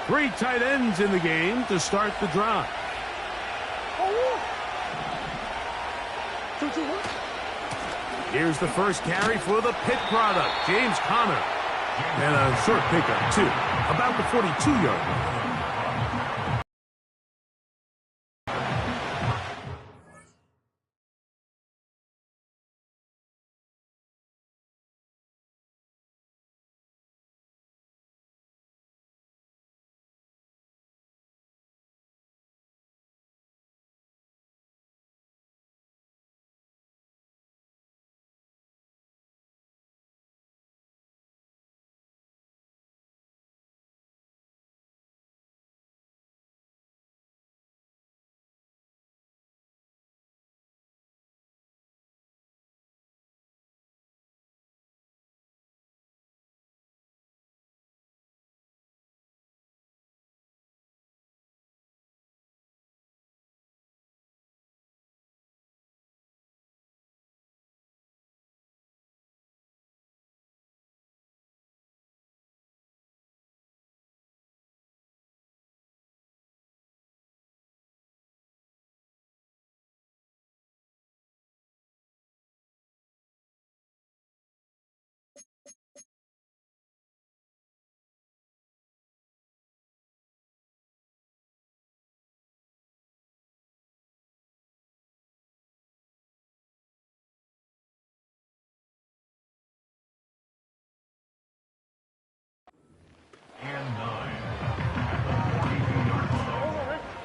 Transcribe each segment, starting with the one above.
Three tight ends in the game to start the drive. Here's the first carry for the Pitt product, James Conner. And a short pickup, too, about the 42-yard line.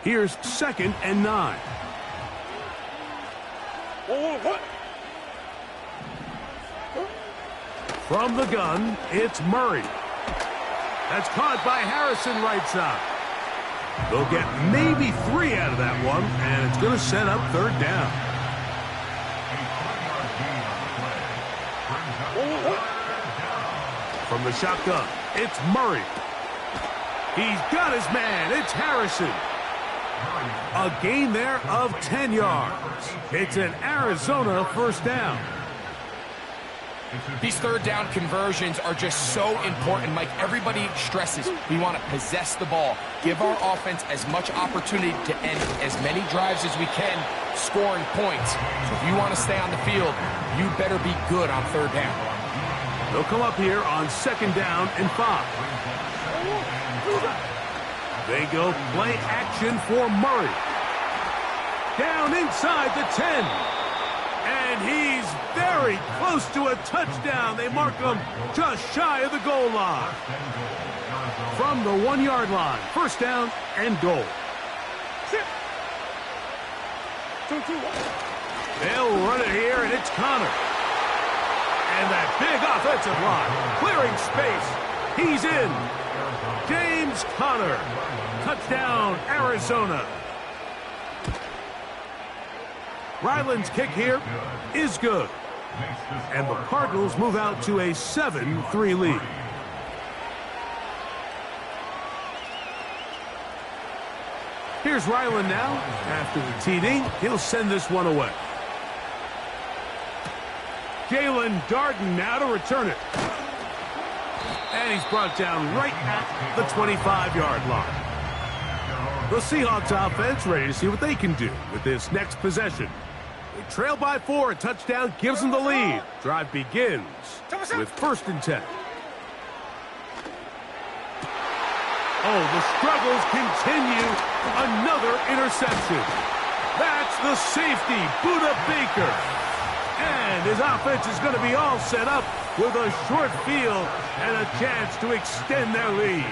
Here's 2nd and 9. From the gun, it's Murray. That's caught by Harrison right side. They'll get maybe 3 out of that one, and it's going to set up 3rd down. From the shotgun, it's Murray. He's got his man. It's Harrison. A gain there of 10 yards. It's an Arizona 1st down. These 3rd down conversions are just so important. Mike, everybody stresses we want to possess the ball, give our offense as much opportunity to end as many drives as we can, scoring points. So if you want to stay on the field, you better be good on 3rd down. They'll come up here on 2nd down and 5. They go play action for Murray. Down inside the 10. And he's very close to a touchdown. They mark him just shy of the goal line. From the 1-yard line, 1st down and goal. They'll run it here, and it's Conner. And that big offensive line, clearing space. He's in. James Conner. Touchdown, Arizona. Ryland's kick here is good. And the Cardinals move out to a 7-3 lead. Here's Ryland now. After the TD, he'll send this one away. Jalen Darden now to return it. And he's brought down right at the 25-yard line. The Seahawks offense ready to see what they can do with this next possession. They trail by 4. A touchdown gives them the lead. Drive begins with 1st and 10. Oh, the struggles continue. Another interception. That's the safety, Buda Baker. And his offense is going to be all set up with a short field and a chance to extend their lead.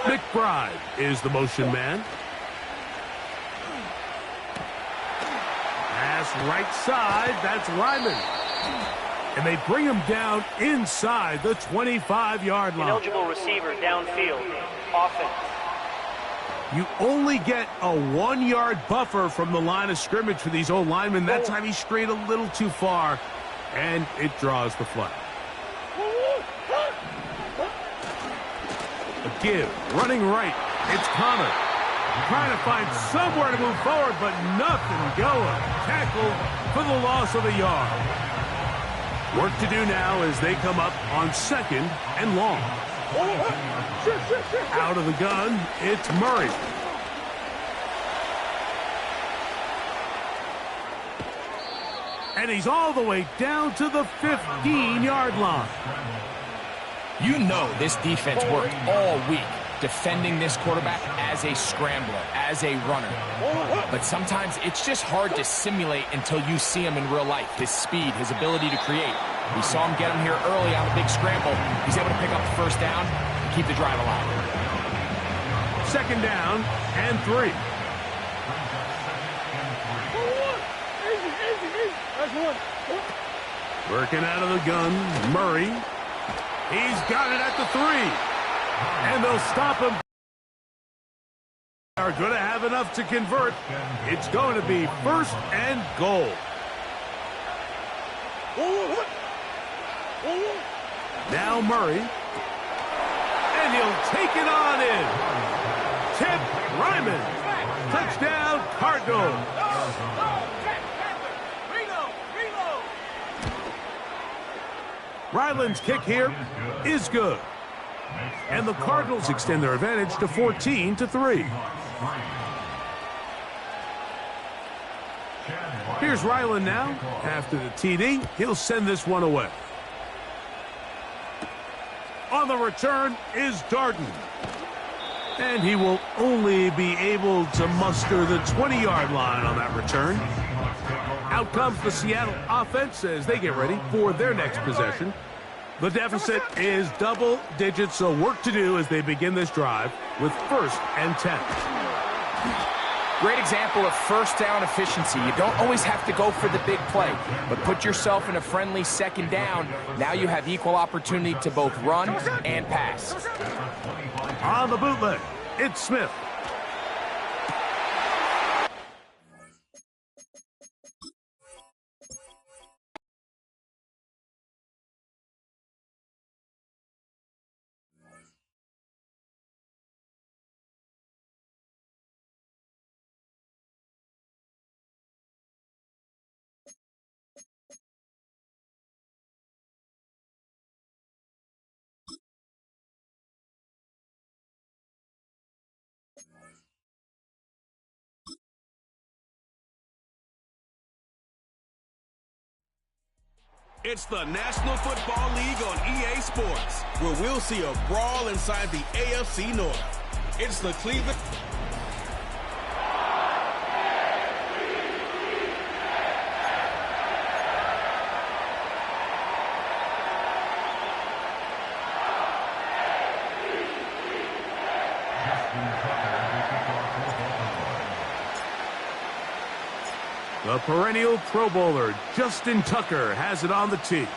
McBride is the motion man. Pass right side, that's Ryman. And they bring him down inside the 25-yard line. Ineligible receiver downfield. Offense. You only get a 1-yard buffer from the line of scrimmage for these old linemen. That time he strayed a little too far, and it draws the flag. A give, running right. It's Conner. Trying to find somewhere to move forward, but nothing going. Tackled for the loss of a yard. Work to do now as they come up on 2nd and long. Out of the gun, it's Murray. And he's all the way down to the 15-yard line. You know this defense worked all week defending this quarterback as a scrambler, as a runner. But sometimes it's just hard to simulate until you see him in real life. His speed, his ability to create. We saw him get him here early on a big scramble. He's able to pick up the first down and keep the drive alive. Second down and 3. Working out of the gun, Murray. He's got it at the 3. And they'll stop him. Are going to have enough to convert. It's going to be 1st and goal. Now Murray. And he'll take it on in. Ted Ryman. Touchdown, Cardinals. Ryland's kick here is good. And the Cardinals extend their advantage to 14-3. Here's Ryland now. After the TD, he'll send this one away. On the return is Darden. And he will only be able to muster the 20-yard line on that return. Out comes the Seattle offense as they get ready for their next possession. The deficit is double digits, so work to do as they begin this drive with 1st and 10. Great example of first down efficiency. You don't always have to go for the big play, but put yourself in a friendly second down. Now you have equal opportunity to both run and pass. On the bootleg, it's Smith. It's the National Football League on EA Sports, where we'll see a brawl inside the AFC North. It's the Cleveland... The perennial Pro Bowler, Justin Tucker, has it on the tee.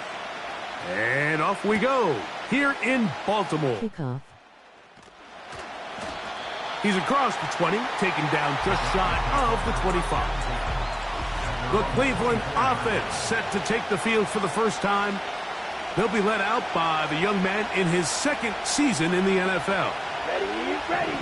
And off we go, here in Baltimore. Kickoff. He's across the 20, taken down just shy of the 25. The Cleveland offense set to take the field for the first time. They'll be led out by the young man in his 2nd season in the NFL.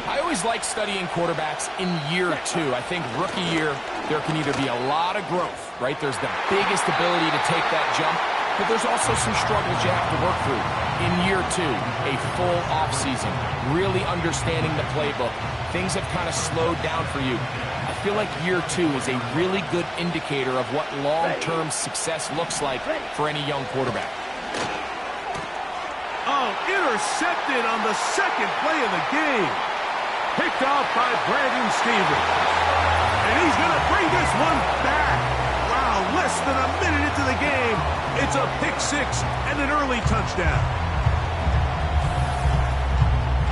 I always like studying quarterbacks in year 2. I think rookie year, there can either be a lot of growth, right? There's the biggest ability to take that jump, but there's also some struggles you have to work through. In year 2, a full offseason, really understanding the playbook. Things have kind of slowed down for you. I feel like year 2 is a really good indicator of what long-term success looks like for any young quarterback. Oh, intercepted on the 2nd play of the game. Picked off by Brandon Stevens. And he's going to bring this one back. Wow, less than a minute into the game. It's a pick-6 and an early touchdown.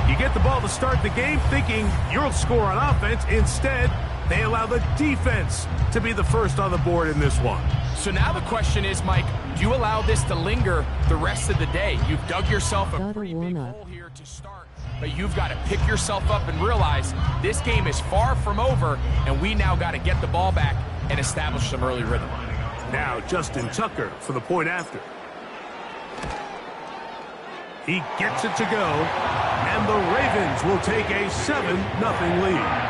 You get the ball to start the game thinking you'll score on offense. Instead, they allow the defense to be the first on the board in this one. So now the question is, Mike, do you allow this to linger the rest of the day? You've dug yourself a pretty big hole here to start, but you've got to pick yourself up and realize this game is far from over, and we now got to get the ball back and establish some early rhythm. Now Justin Tucker for the point after. He gets it to go, and the Ravens will take a 7-0 lead.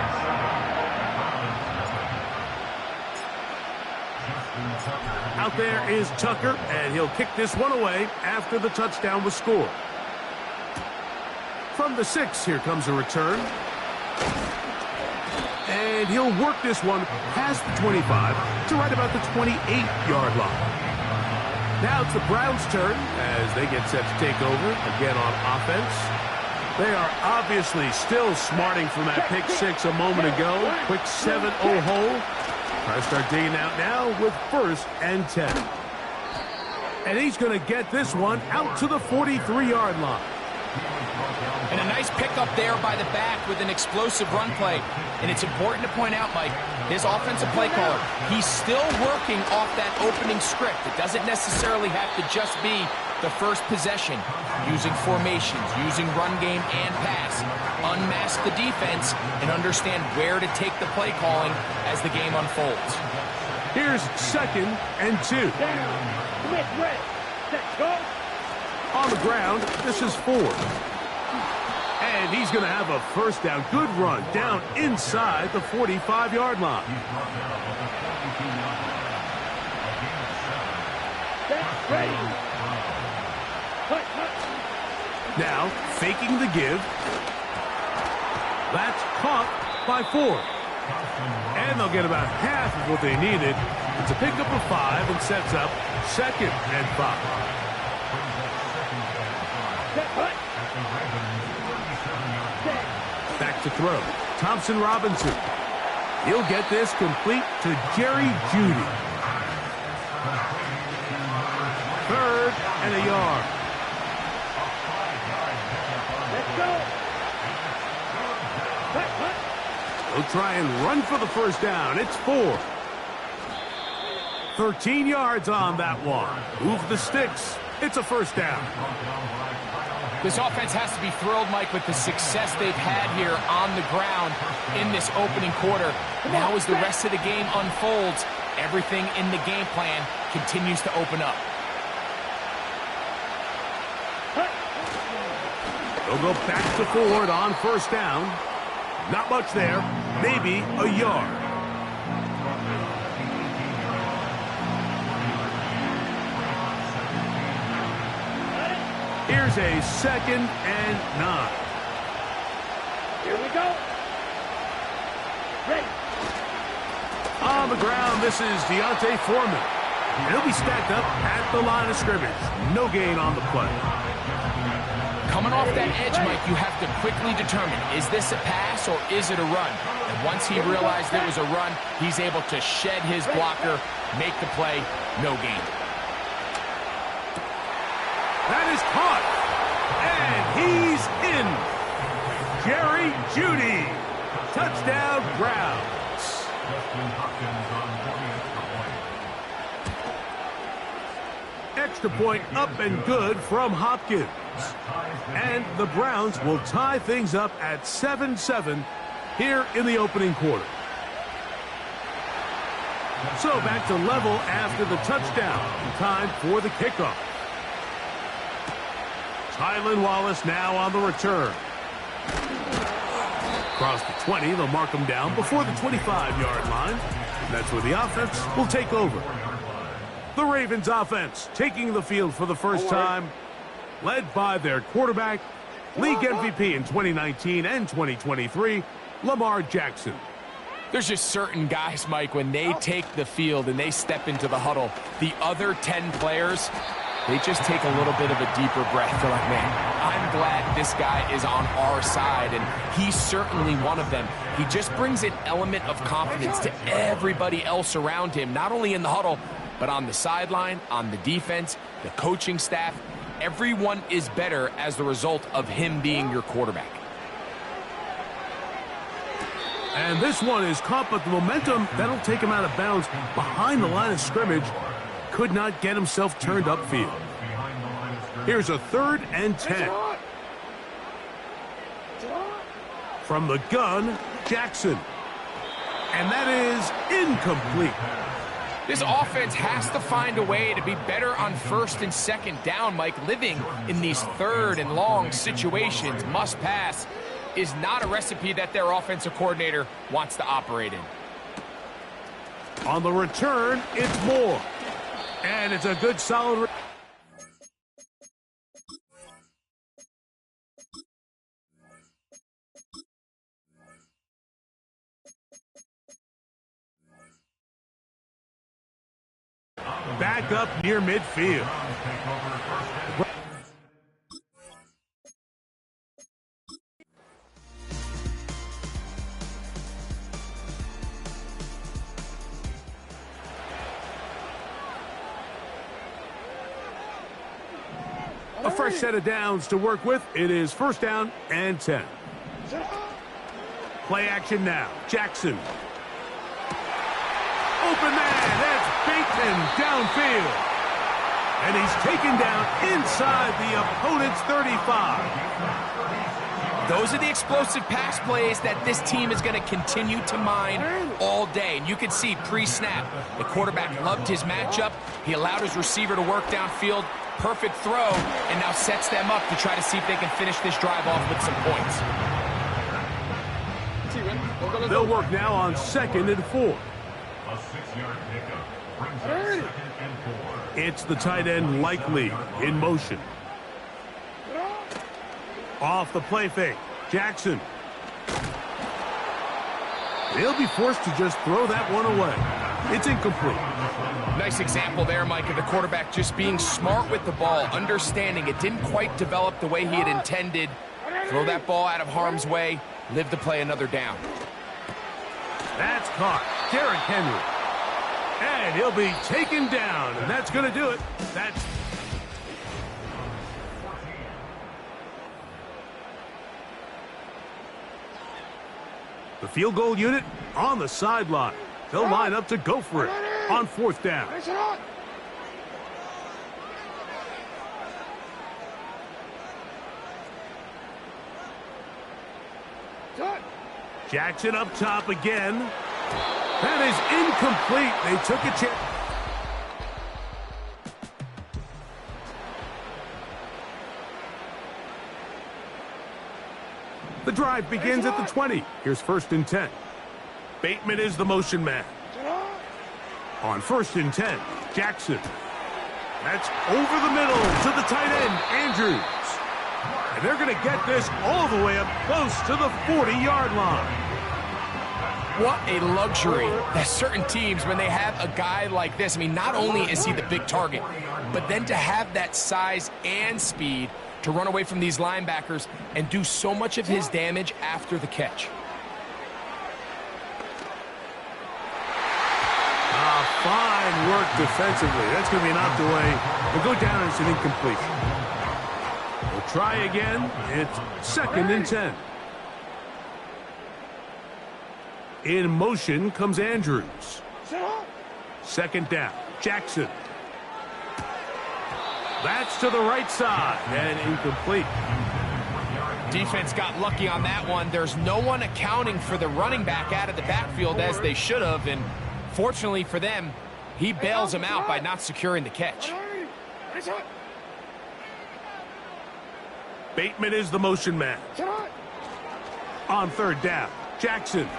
Out there is Tucker, and he'll kick this one away after the touchdown was scored. From the 6, here comes a return. And he'll work this one past the 25 to right about the 28-yard line. Now it's the Browns' turn as they get set to take over again on offense. They are obviously still smarting from that pick 6 a moment ago. Quick 7-0 hole. Try to start digging out now with 1st and 10. And he's going to get this one out to the 43-yard line. And a nice pickup there by the back with an explosive run play. And it's important to point out, Mike, his offensive play caller, he's still working off that opening script. It doesn't necessarily have to just be the first possession. Using formations, using run game and pass. Unmask the defense and understand where to take the play calling as the game unfolds. Here's 2nd and 2. On the ground, this is 4. And he's going to have a 1st down. Good run down inside the 45-yard line. Now, faking the give. That's caught by 4. And they'll get about half of what they needed. It's a pickup of 5 and sets up 2nd and 5. Back to throw. Thompson Robinson. He'll get this complete to Jerry Jeudy. 3rd and a yard. He'll try and run for the 1st down. It's 4. 13 yards on that one. Move the sticks. It's a 1st down. This offense has to be thrilled, Mike, with the success they've had here on the ground in this opening quarter. Now as the rest of the game unfolds, everything in the game plan continues to open up. They'll go back to Ford on 1st down. Not much there. Maybe a yard. Here's a 2nd and 9. Here we go. Ready. On the ground, this is Deontay Foreman. He'll be stacked up at the line of scrimmage. No gain on the play. Coming off that edge, Mike, you have to quickly determine, is this a pass or is it a run? And once he realized it was a run, he's able to shed his blocker, make the play, no gain. That is caught. And he's in. Jerry Jeudy. Touchdown, Browns. Extra point up and good from Hopkins. And the Browns will tie things up at 7-7 here in the opening quarter. So back to level after the touchdown. Time for the kickoff. Tylan Wallace now on the return. Across the 20, they'll mark him down before the 25-yard line. And that's where the offense will take over. The Ravens offense taking the field for the first time, led by their quarterback, league MVP in 2019 and 2023, Lamar Jackson. There's just certain guys, Mike, when they take the field and they step into the huddle, the other 10 players, they just take a little bit of a deeper breath. They're like, man, I'm glad this guy is on our side, and he's certainly one of them. He just brings an element of confidence to everybody else around him, not only in the huddle, but on the sideline, on the defense, the coaching staff. Everyone is better as the result of him being your quarterback. And this one is caught, but the momentum, that'll take him out of bounds behind the line of scrimmage. Could not get himself turned upfield. Here's a 3rd and 10. From the gun, Jackson. And that is incomplete. This offense has to find a way to be better on 1st and 2nd down, Mike. Living in these 3rd and long situations, must pass, is not a recipe that their offensive coordinator wants to operate in. On the return, it's Moore. And it's a good, solid... back up near midfield. A fresh set of downs to work with. It is first down and 10. Play action now. Jackson. Open man. That's Bateman downfield. And he's taken down inside the opponent's 35. Those are the explosive pass plays that this team is going to continue to mine all day. And you can see pre-snap, the quarterback loved his matchup. He allowed his receiver to work downfield. Perfect throw, and now sets them up to try to see if they can finish this drive off with some points. They'll work now on 2nd and 4. A 6-yard pickup brings up 2nd and 4. It's the tight end Likely in motion. Off the play fake. Jackson. They'll be forced to just throw that one away. It's incomplete. Nice example there, Mike, of the quarterback just being smart with the ball, understanding it didn't quite develop the way he had intended. Throw that ball out of harm's way, live to play another down. That's caught. Derrick Henry. And he'll be taken down, and that's going to do it. That's... The field goal unit on the sideline. They'll line up to go for it on 4th down. Jackson up top again. That is incomplete. They took a chance. The drive begins at the 20. Here's 1st and 10. Bateman is the motion man. On 1st and 10, Jackson. That's over the middle to the tight end, Andrews. And they're going to get this all the way up close to the 40-yard line. What a luxury that certain teams, when they have a guy like this, I mean, not only is he the big target, but then to have that size and speed to run away from these linebackers and do so much of his damage after the catch. Fine work defensively. That's going to be knocked away. We'll go down as an incompletion. We'll try again. It's 2nd and 10. In motion comes Andrews. 2nd down. Jackson. That's to the right side and incomplete. Defense got lucky on that one. There's no one accounting for the running back out of the backfield as they should have, and fortunately for them, he bails them out by not securing the catch. Bateman is the motion man. On 3rd down, Jackson.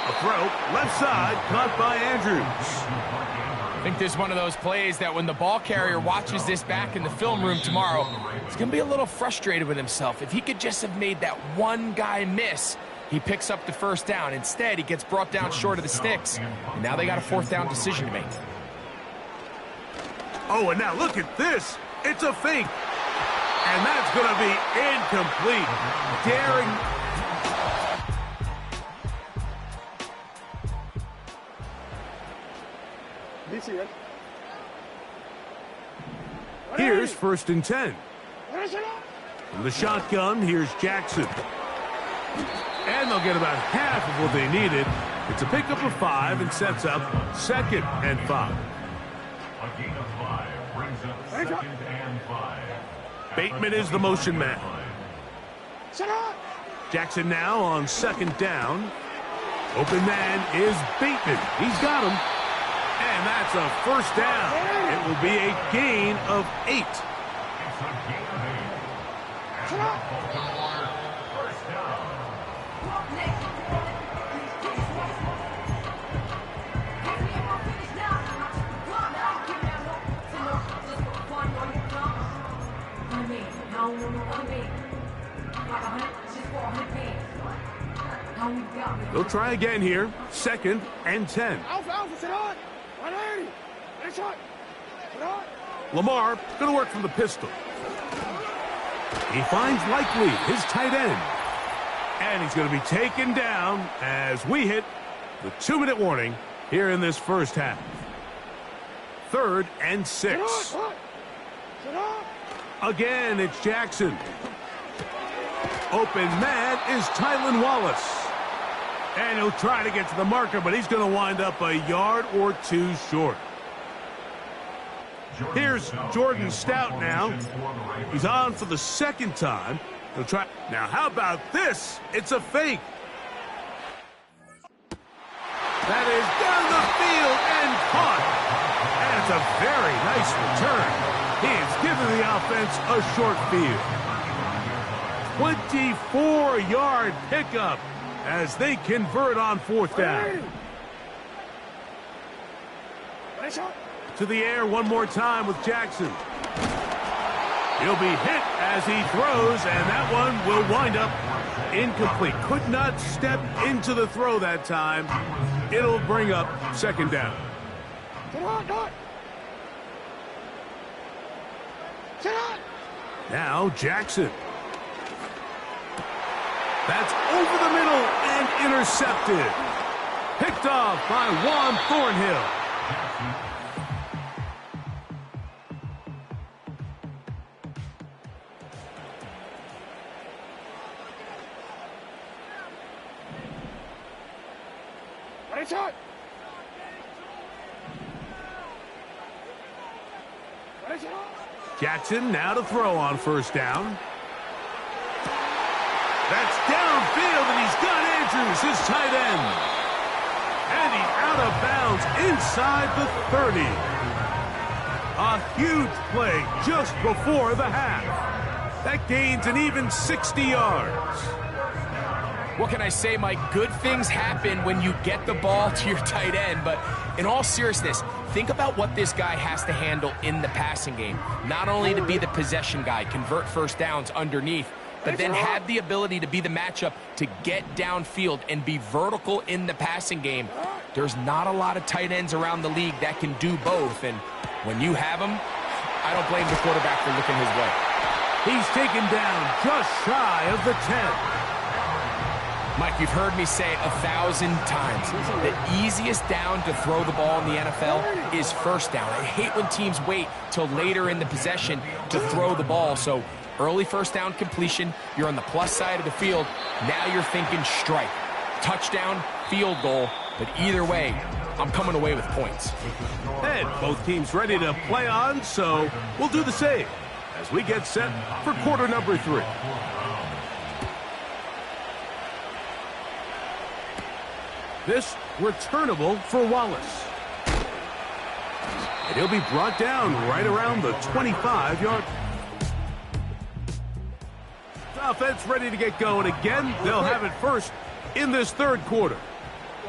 A throw, left side, caught by Andrews. I think this is one of those plays that when the ball carrier watches this back in the film room tomorrow, he's going to be a little frustrated with himself. If he could just have made that one guy miss, he picks up the 1st down. Instead, he gets brought down short of the sticks. And now they got a 4th down decision to make. Oh, and now look at this. It's a fake. And that's going to be incomplete. Daring. Here's 1st and 10. From the shotgun, here's Jackson. And they'll get about half of what they needed. It's a pickup of 5 and sets up 2nd and 5. A gain of 5 brings up 2nd and 5. Bateman is the motion man. Jackson now on 2nd down. Open man is Bateman. He's got him. And that's a 1st down. It will be a gain of 8. It's a gain of 8. And Baltimore, 1st down. They'll try again here. 2nd and 10. Lamar going to work from the pistol. He finds Likely, his tight end. And he's going to be taken down as we hit the 2-minute warning here in this first half. 3rd and 6. Again, it's Jackson. Open man is Tylan Wallace. And he'll try to get to the marker, but he's going to wind up a yard or 2 short. Here's Jordan Stout now. He's on for the 2nd time. He'll try. Now, how about this? It's a fake. That is down the field and caught. And it's a very nice return. He has given the offense a short field. 24-yard pickup as they convert on 4th down. To the air one more time with Jackson. He'll be hit as he throws, and that one will wind up incomplete. Could not step into the throw that time. It'll bring up 2nd down. Now Jackson. That's over the middle and intercepted. Picked off by Juan Thornhill. Jackson now to throw on 1st down. That's downfield, and he's got Andrews, his tight end. And he's out of bounds inside the 30. A huge play just before the half. That gains an even 60 yards. What can I say, Mike? Good things happen when you get the ball to your tight end, but in all seriousness, think about what this guy has to handle in the passing game. Not only to be the possession guy, convert 1st downs underneath, but then have the ability to be the matchup to get downfield and be vertical in the passing game. There's not a lot of tight ends around the league that can do both, and when you have them, I don't blame the quarterback for looking his way. He's taken down just shy of the 10. Mike, you've heard me say 1,000 times, the easiest down to throw the ball in the NFL is 1st down. I hate when teams wait till later in the possession to throw the ball. So early 1st down completion, you're on the plus side of the field. Now you're thinking strike, touchdown, field goal. But either way, I'm coming away with points. And both teams ready to play on, so we'll do the same as we get set for quarter number 3. This returnable for Wallace. And he'll be brought down right around the 25-yard. Offense ready to get going again. They'll have it first in this 3rd quarter.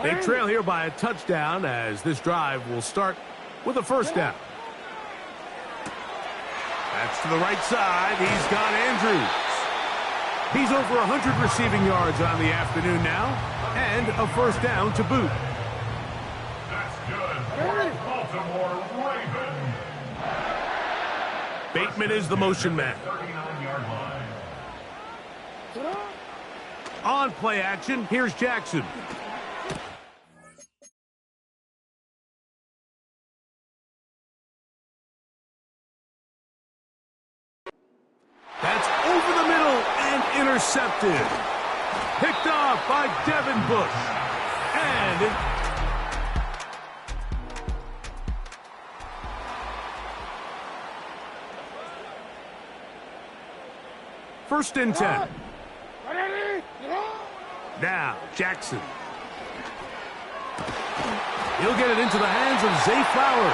They trail here by a touchdown as this drive will start with a 1st down. That's to the right side. He's got Andrews. He's over 100 receiving yards on the afternoon now, and a 1st down to boot. That's good. Baltimore Ravens. Bateman is the motion man. 39-yard line. On play action, here's Jackson. That's over the middle and intercepted. Picked off by Devin Bush. And first and 10. Now, Jackson. He'll get it into the hands of Zay Flowers.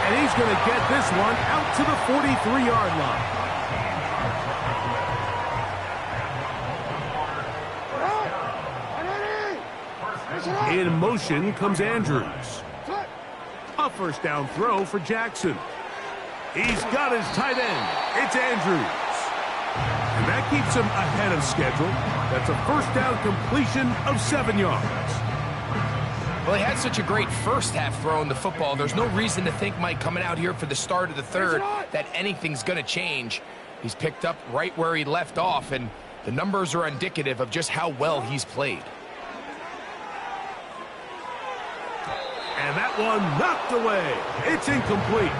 And he's going to get this one out to the 43-yard line. In motion comes Andrews. A 1st down throw for Jackson. He's got his tight end. It's Andrews. And that keeps him ahead of schedule. That's a 1st down completion of 7 yards. Well, he had such a great first half throwing the football. There's no reason to think, Mike, coming out here for the start of the third, that anything's going to change. He's picked up right where he left off, and the numbers are indicative of just how well he's played. And that one knocked away. It's incomplete.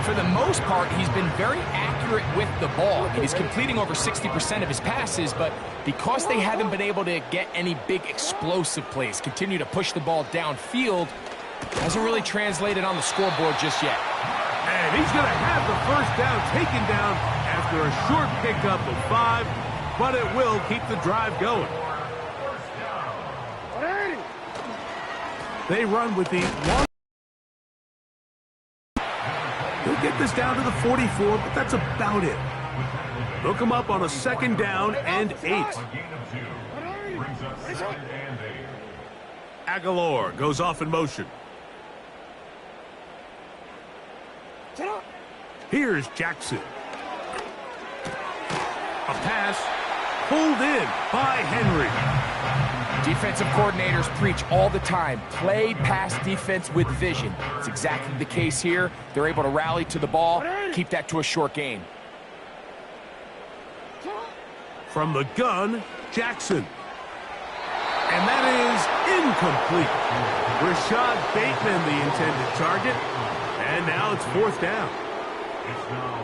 For the most part, he's been very accurate with the ball. He's completing over 60% of his passes, but because they haven't been able to get any big explosive plays, continue to push the ball downfield, hasn't really translated on the scoreboard just yet. And he's going to have the first down taken down after a short pickup of 5, but it will keep the drive going. They run with the one. He'll get this down to the 44, but that's about it. Hook him up on a 2nd down and 8. Aguilar goes off in motion. Here's Jackson. A pass pulled in by Henry. Defensive coordinators preach all the time, play pass defense with vision. It's exactly the case here. They're able to rally to the ball, keep that to a short gain. From the gun, Jackson. And that is incomplete. Rashad Bateman, the intended target. And now it's 4th down.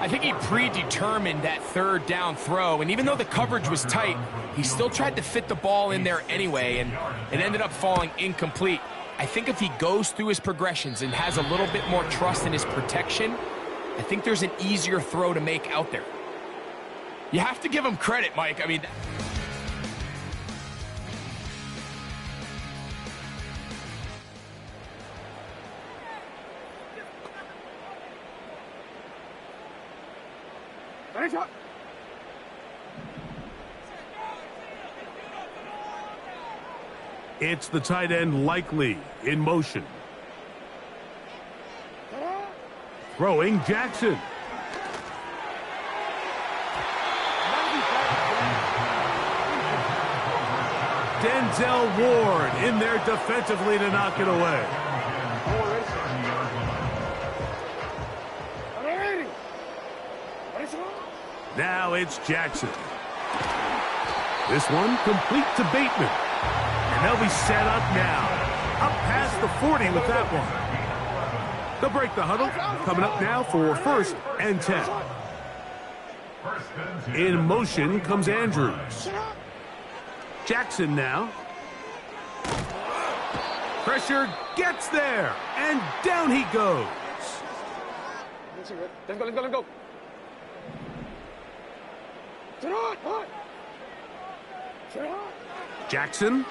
I think he predetermined that 3rd down throw, and even though the coverage was tight, he still tried to fit the ball in there anyway, and it ended up falling incomplete. I think if he goes through his progressions and has a little bit more trust in his protection, I think there's an easier throw to make out there. You have to give him credit, Mike. I mean... It's the tight end Likely in motion. Throwing Jackson. Denzel Ward in there defensively to knock it away. Now it's Jackson. This one complete to Bateman. And they'll be set up now. Up past the 40 with that one. They'll break the huddle. Coming up now for 1st and 10. In motion comes Andrews. Jackson now. Pressure gets there. And down he goes. Let's go. Jackson.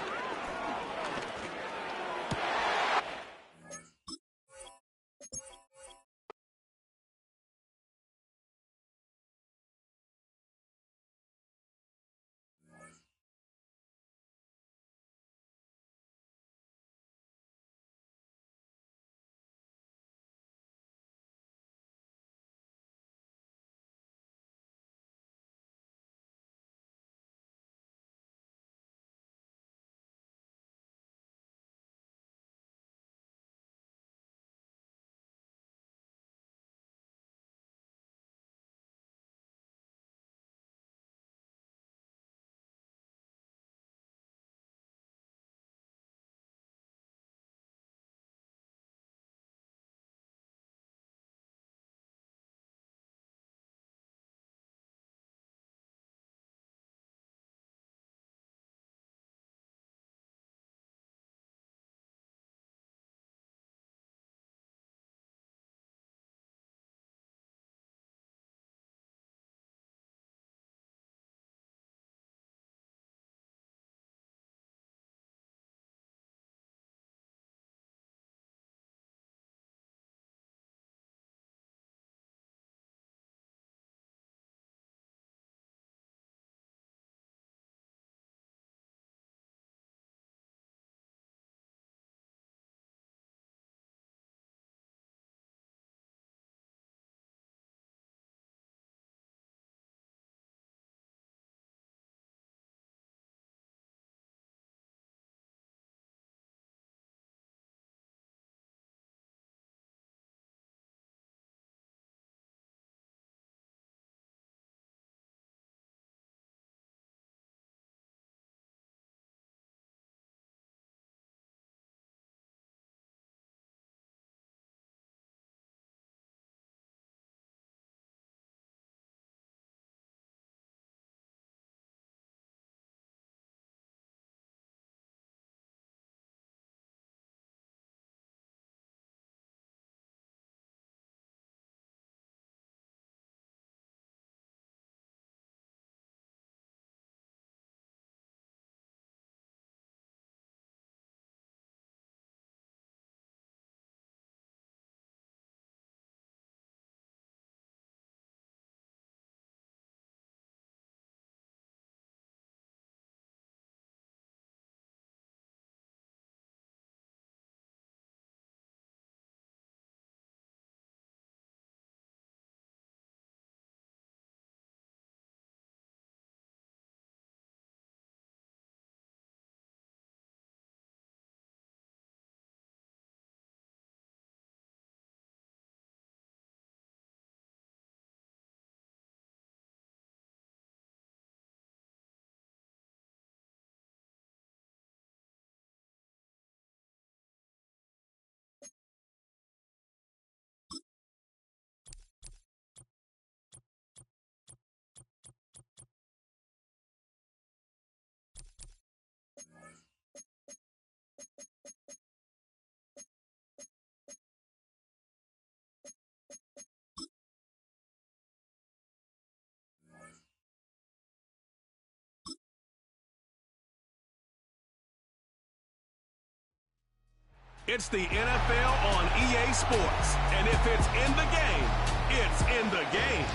It's the NFL on EA Sports. And if it's in the game, it's in the game.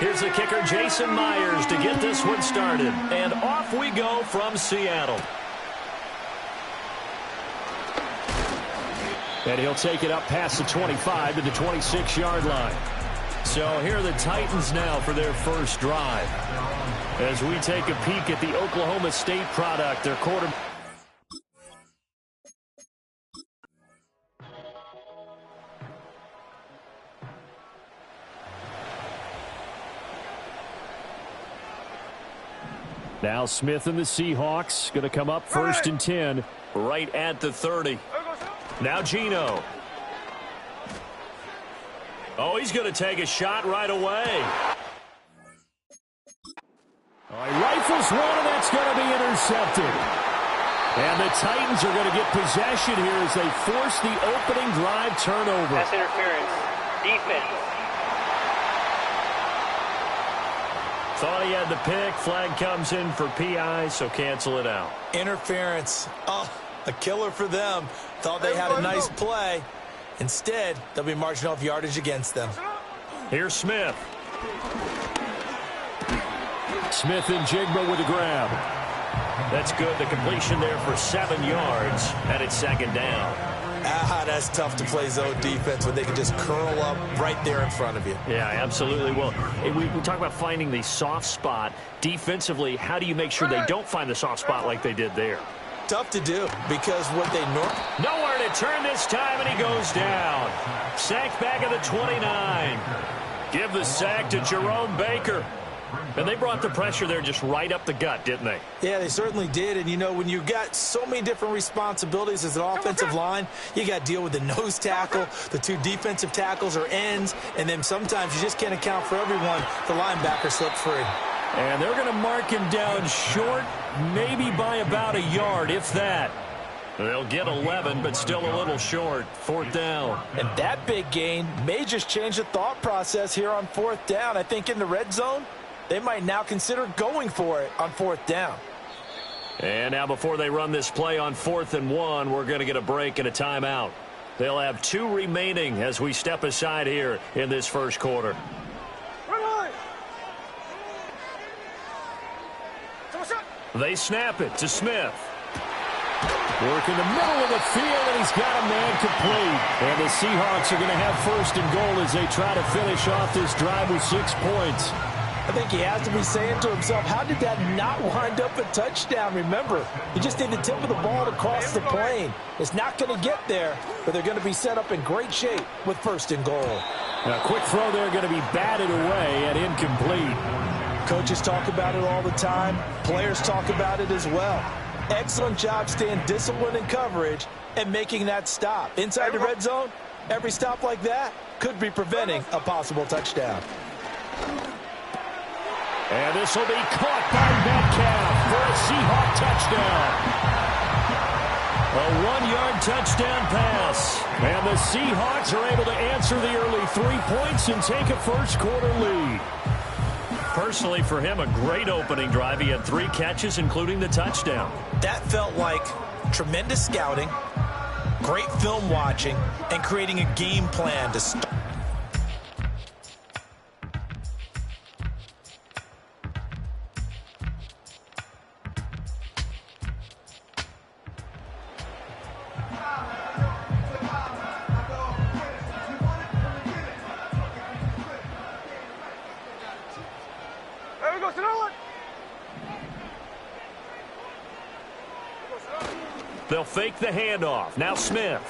Here's the kicker, Jason Myers, to get this one started. And off we go from Seattle. And he'll take it up past the 25 to the 26-yard line. So here are the Titans now for their first drive. As we take a peek at the Oklahoma State product, their quarterback. Now Smith and the Seahawks going to come up 1st and 10 right at the 30. Now Geno. Oh, he's going to take a shot right away. Oh, he rifles one, and that's going to be intercepted. And the Titans are going to get possession here as they force the opening drive turnover. That's interference. Defense. Thought he had the pick. Flag comes in for PI, so cancel it out. Interference. Oh, a killer for them. Thought they had a nice play. Instead, they'll be marching off yardage against them. Here's Smith. Smith and Jigba with a grab. That's good. The completion there for 7 yards, and it's 2nd down. That's tough to play zone defense when they can just curl up right there in front of you. Yeah, absolutely. Well, we talk about finding the soft spot. Defensively, how do you make sure they don't find the soft spot like they did there? Tough to do because what they nowhere to turn this time, and he goes down. Sacked back at the 29. Give the sack to Jerome Baker. And they brought the pressure there just right up the gut, didn't they? Yeah, they certainly did. And, you know, when you've got so many different responsibilities as an offensive line, you got to deal with the nose tackle, the 2 defensive tackles or ends, and then sometimes you just can't account for everyone. The linebacker slipped free. And they're going to mark him down short, maybe by about a yard, if that. They'll get 11, but still a little short. 4th down. And that big gain may just change the thought process here on 4th down. I think in the red zone, they might now consider going for it on 4th down. And now before they run this play on 4th and 1, we're going to get a break and a timeout. They'll have 2 remaining as we step aside here in this first quarter. They snap it to Smith. Work in the middle of the field, and he's got a man complete. And the Seahawks are going to have 1st and goal as they try to finish off this drive with 6 points. I think he has to be saying to himself, how did that not wind up a touchdown? Remember, you just need the tip of the ball to cross the plane. It's not going to get there, but they're going to be set up in great shape with 1st and goal. A quick throw there going to be batted away and incomplete. Coaches talk about it all the time. Players talk about it as well. Excellent job staying disciplined in coverage and making that stop. Inside the red zone, every stop like that could be preventing a possible touchdown. And this will be caught by Metcalf for a Seahawk touchdown. A 1-yard touchdown pass. And the Seahawks are able to answer the early 3 points and take a first-quarter lead. Personally, for him, a great opening drive. He had 3 catches, including the touchdown. That felt like tremendous scouting, great film watching, and creating a game plan to start. They'll fake the handoff. Now Smith.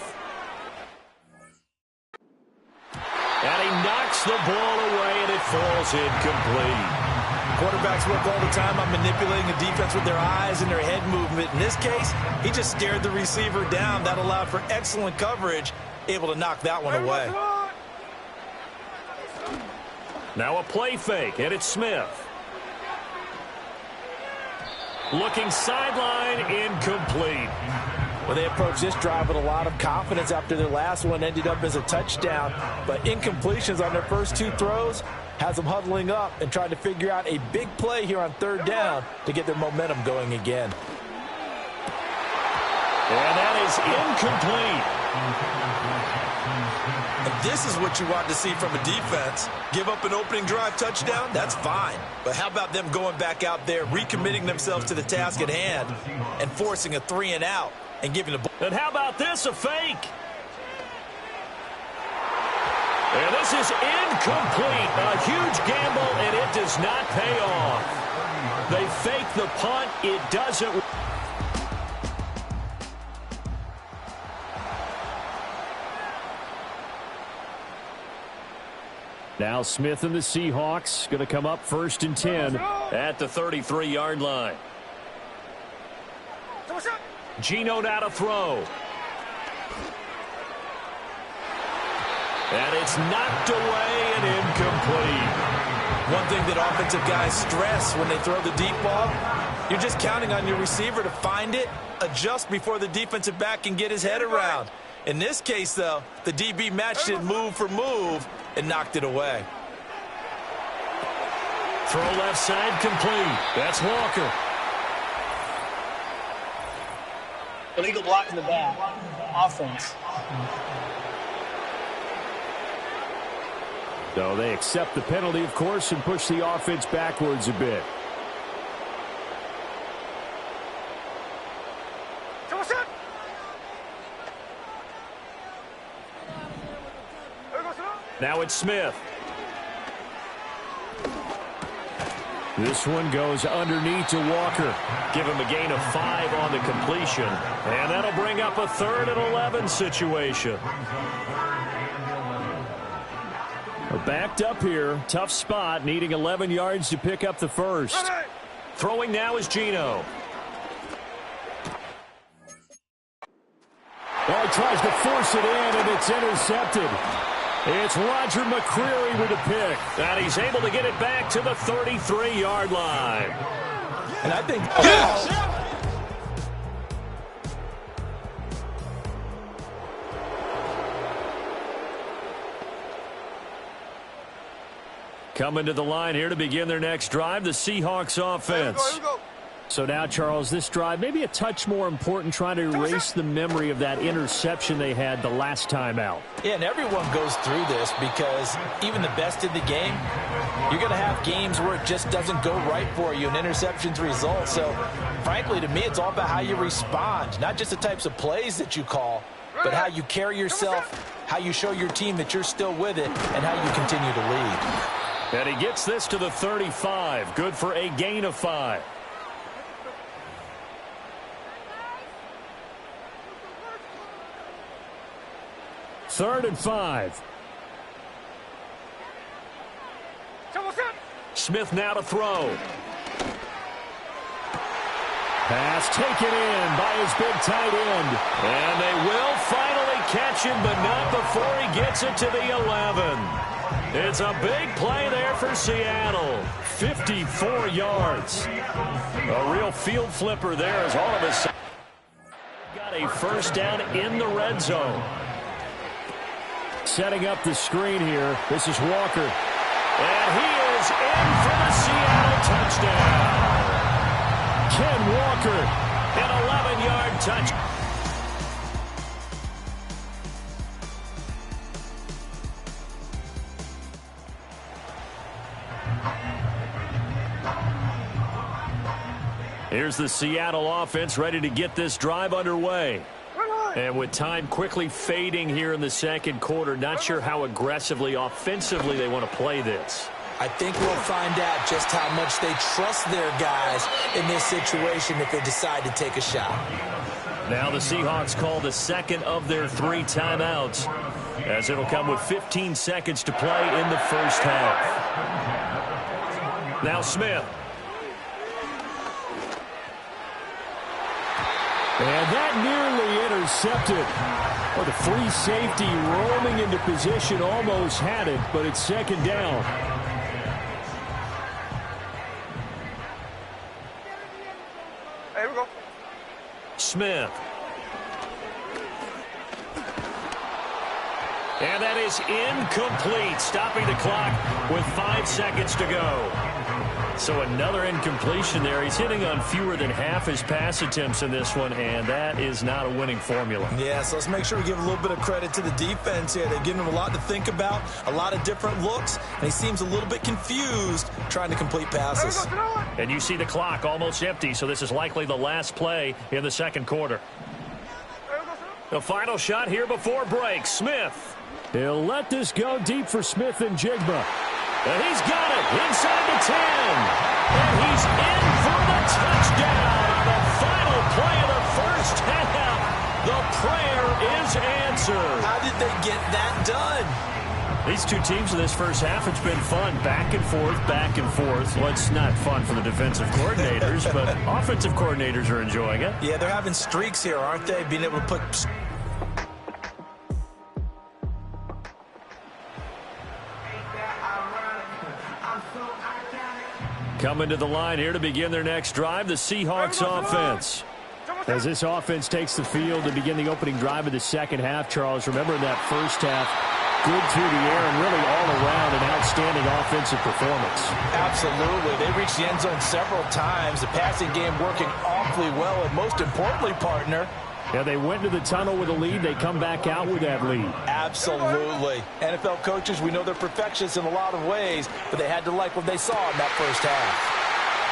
And he knocks the ball away, and it falls incomplete. Quarterbacks work all the time on manipulating the defense with their eyes and their head movement. In this case, he just stared the receiver down. That allowed for excellent coverage, able to knock that one away. Now a play fake, and it's Smith. Looking sideline, incomplete. Well, they approached this drive with a lot of confidence after their last one ended up as a touchdown. But incompletions on their first 2 throws has them huddling up and trying to figure out a big play here on 3rd down to get their momentum going again. And that is incomplete. And this is what you want to see from a defense. Give up an opening drive touchdown, that's fine. But how about them going back out there, recommitting themselves to the task at hand, and forcing a 3 and out and giving the ball. And how about this, a fake? And this is incomplete. A huge gamble, and it does not pay off. They fake the punt. It doesn't. Now Smith and the Seahawks going to come up 1st and 10 at the 33-yard line. Geno now to throw. And it's knocked away and incomplete. One thing that offensive guys stress when they throw the deep ball, you're just counting on your receiver to find it, adjust before the defensive back can get his head around. In this case, though, the DB matched it move for move and knocked it away. Throw left side complete. That's Walker. Illegal block in the back. Offense. So they accept the penalty, of course, and push the offense backwards a bit. Now it's Smith. This one goes underneath to Walker. Give him a gain of 5 on the completion. And that'll bring up a 3rd and 11 situation. We're backed up here. Tough spot, needing 11 yards to pick up the first. Throwing now is Geno. Well, he tries to force it in, and it's intercepted. It's Roger McCreary with a pick. And he's able to get it back to the 33-yard line. And I think... Coming to the line here to begin their next drive, the Seahawks offense. Here we go. So now, Charles, this drive maybe a touch more important, trying to erase the memory of that interception they had the last time out. Yeah, and everyone goes through this because even the best in the game, you're going to have games where it just doesn't go right for you and interceptions result. So, frankly, to me, it's all about how you respond, not just the types of plays that you call, but how you carry yourself, how you show your team that you're still with it, and how you continue to lead. And he gets this to the 35. Good for a gain of 5. Third and 5. Smith now to throw. Pass taken in by his big tight end. And they will finally catch him, but not before he gets it to the 11. It's a big play there for Seattle. 54 yards. A real field flipper there as all of a sudden got a first down in the red zone. Setting up the screen here. This is Walker. And he is in for the Seattle touchdown. Ken Walker, an 11-yard touch. Here's the Seattle offense ready to get this drive underway. And with time quickly fading here in the second quarter, not sure how aggressively, offensively they want to play this. I think we'll find out just how much they trust their guys in this situation if they decide to take a shot. Now the Seahawks call the second of their 3 timeouts, as it'll come with 15 seconds to play in the first half. Now Smith. And that nearly intercepted. Well, the free safety roaming into position almost had it, but it's second down. Here we go. Smith. And that is incomplete, stopping the clock with 5 seconds to go. So another incompletion there. He's hitting on fewer than half his pass attempts in this one, and that is not a winning formula. Yeah, so let's make sure we give a little bit of credit to the defense here. They've given him a lot to think about, a lot of different looks, and he seems a little bit confused trying to complete passes. And you see the clock almost empty, so this is likely the last play in the second quarter. The final shot here before break. Smith. He'll let this go deep for Smith and Jigba. And he's got it inside the 10. And he's in for the touchdown on the final play of the first half. The prayer is answered. How did they get that done? These two teams in this first half, it's been fun. Back and forth, back and forth. Well, it's not fun for the defensive coordinators, but offensive coordinators are enjoying it. Yeah, they're having streaks here, aren't they? Being able to put... Coming to the line here to begin their next drive, the Seahawks offense. As this offense takes the field to begin the opening drive of the second half, Charles, remember in that first half, good through the air and really all around an outstanding offensive performance. Absolutely. They reached the end zone several times. The passing game working awfully well, and most importantly, partner, yeah, they went to the tunnel with a lead. They come back out with that lead. Absolutely. NFL coaches, we know they're perfectionists in a lot of ways, but they had to like what they saw in that first half.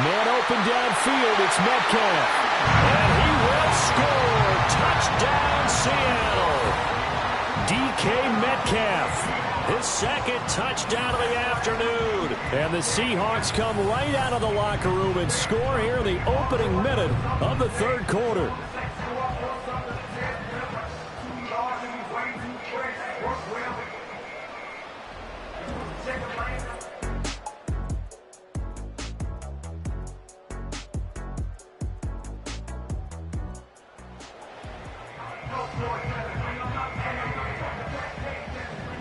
Man open downfield, it's Metcalf. And he will score. Touchdown, Seattle. DK Metcalf, his second touchdown of the afternoon. And the Seahawks come right out of the locker room and score here in the opening minute of the third quarter.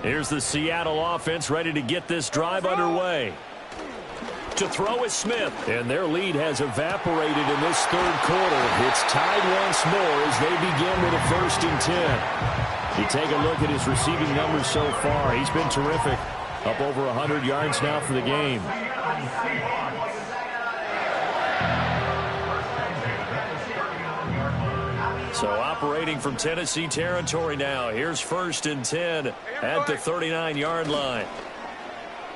Here's the Seattle offense ready to get this drive underway. To throw is Smith. And their lead has evaporated in this third quarter. It's tied once more as they begin with a 1st and 10. You take a look at his receiving numbers so far. He's been terrific. Up over 100 yards now for the game. So operating from Tennessee territory now. Here's 1st and 10 at the 39-yard line.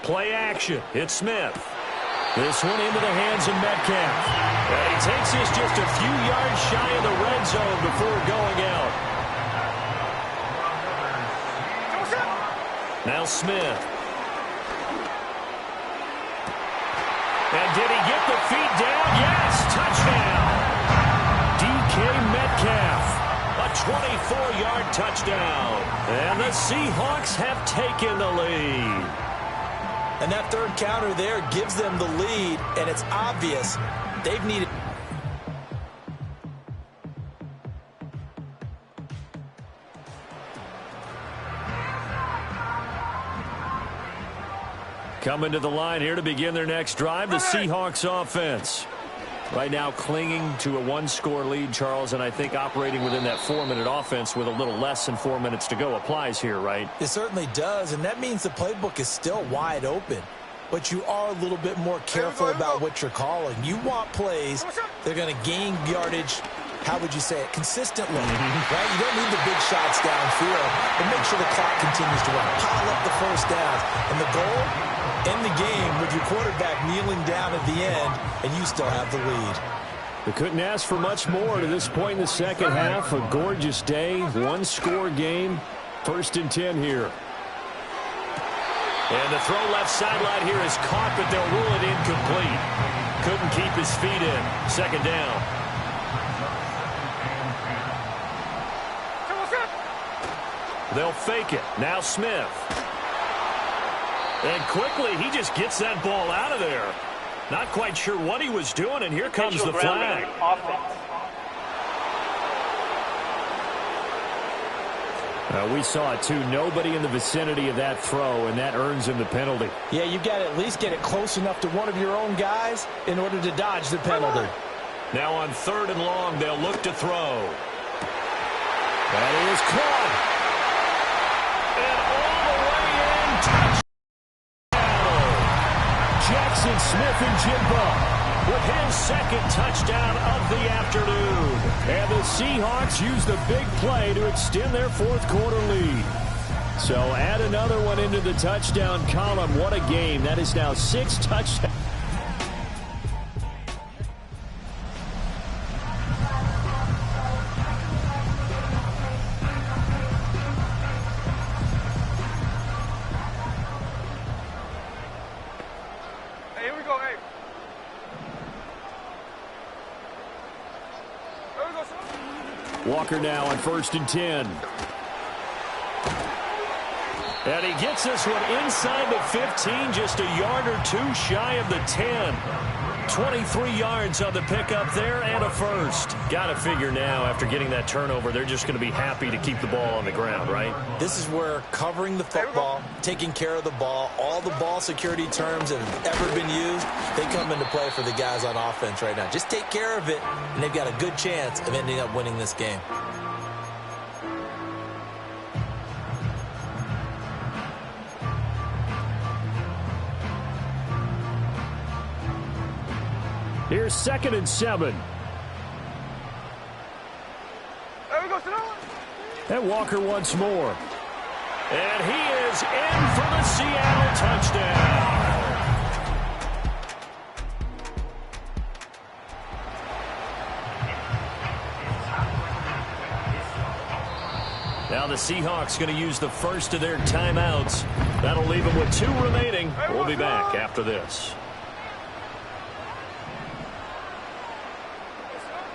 Play action. It's Smith. This one into the hands of Metcalf. And he takes this just a few yards shy of the red zone before going out. Now Smith. And did he get the feet down? Yes, touchdown. DK Metcalf, a 24-yard touchdown. And the Seahawks have taken the lead. And that third counter there gives them the lead, and it's obvious they've needed... Coming to the line here to begin their next drive, the Seahawks offense. Right now clinging to a one-score lead, Charles, and I think operating within that 4-minute offense with a little less than 4 minutes to go applies here, right? It certainly does, and that means the playbook is still wide open. But you are a little bit more careful about what you're calling. You want plays that are going to gain yardage, how would you say it, consistently, right? You don't need the big shots downfield, but make sure the clock continues to run. Pile up the first downs. And the goal, end the game with your quarterback kneeling down at the end, and you still have the lead. They couldn't ask for much more to this point in the second half. A gorgeous day, one-score game, 1st and 10 here. And the throw left sideline here is caught, but they'll rule it incomplete. Couldn't keep his feet in. 2nd down. They'll fake it. Now Smith. And quickly, he just gets that ball out of there. Not quite sure what he was doing, and here comes the flag. We saw it, too. Nobody in the vicinity of that throw, and that earns him the penalty. Yeah, you've got to at least get it close enough to one of your own guys in order to dodge the penalty. Now on 3rd and long, they'll look to throw. That is caught. And all Smith-Njigba with his second touchdown of the afternoon. And the Seahawks use the big play to extend their fourth quarter lead. So add another one into the touchdown column. What a game. That is now 6 touchdowns. Walker now on 1st and 10. And he gets this one inside the 15, just a yard or two shy of the 10. 23 yards on the pickup there and a first. Got to figure now, after getting that turnover, they're just going to be happy to keep the ball on the ground, right? This is where covering the football, taking care of the ball, all the ball security terms that have ever been used, they come into play for the guys on offense right now. Just take care of it, and they've got a good chance of ending up winning this game. Here's 2nd and 7. And Walker once more. And he is in for the Seattle touchdown. Now the Seahawks going to use the first of their timeouts. That'll leave them with 2 remaining. We'll be back after this.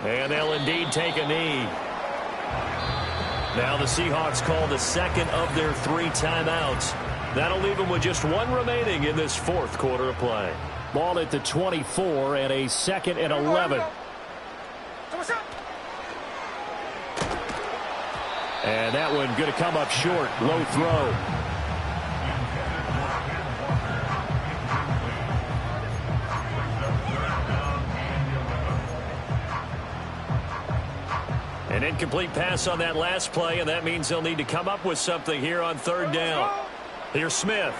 And they'll indeed take a knee. Now the Seahawks call the second of their 3 timeouts. That'll leave them with just 1 remaining in this 4th quarter of play. Ball at the 24 and a 2nd and 11. And that one going to come up short. Low throw. An incomplete pass on that last play, and that means they'll need to come up with something here on 3rd down. Here's Smith.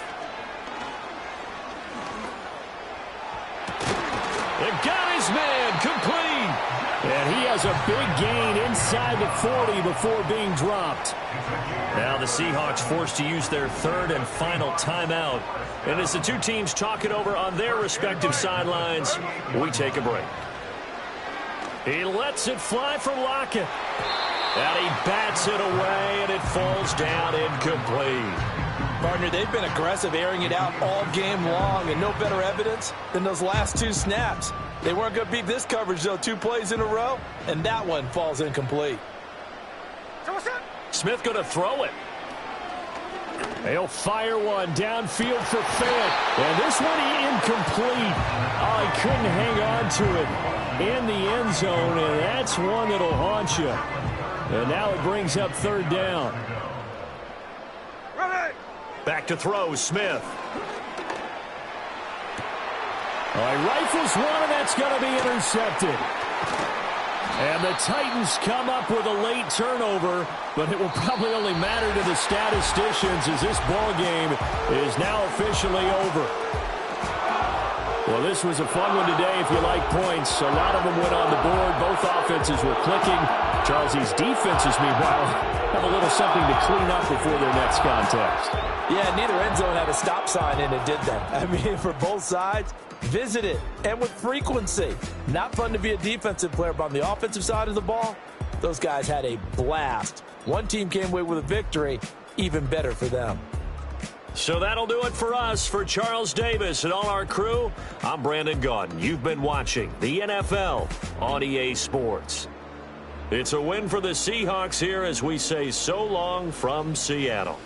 They've got his man complete. And he has a big gain inside the 40 before being dropped. Now the Seahawks forced to use their 3rd and final timeout. And as the 2 teams talk it over on their respective sidelines, we take a break. He lets it fly for Lockett. And he bats it away, and it falls down incomplete. Partner, they've been aggressive, airing it out all game long, and no better evidence than those last 2 snaps. They weren't going to beat this coverage, though, 2 plays in a row, and that one falls incomplete. Smith going to throw it. They'll fire one downfield for Fant. And this one incomplete. Oh, he couldn't hang on to it in the end zone, and that's one that'll haunt you. And now it brings up 3rd down. Back to throw, Smith. He rifles one, and that's going to be intercepted. And the Titans come up with a late turnover, but it will probably only matter to the statisticians as this ball game is now officially over. Well, this was a fun one today if you like points. A lot of them went on the board. Both offenses were clicking. Charles's defenses, meanwhile, have a little something to clean up before their next contest. Yeah, neither end zone had a stop sign in it, did they? I mean, for both sides, visit it, and with frequency. Not fun to be a defensive player, but on the offensive side of the ball, those guys had a blast. One team came away with a victory, even better for them. So that'll do it for us. For Charles Davis and all our crew, I'm Brandon Gaudin. You've been watching the NFL on EA Sports. It's a win for the Seahawks here as we say so long from Seattle.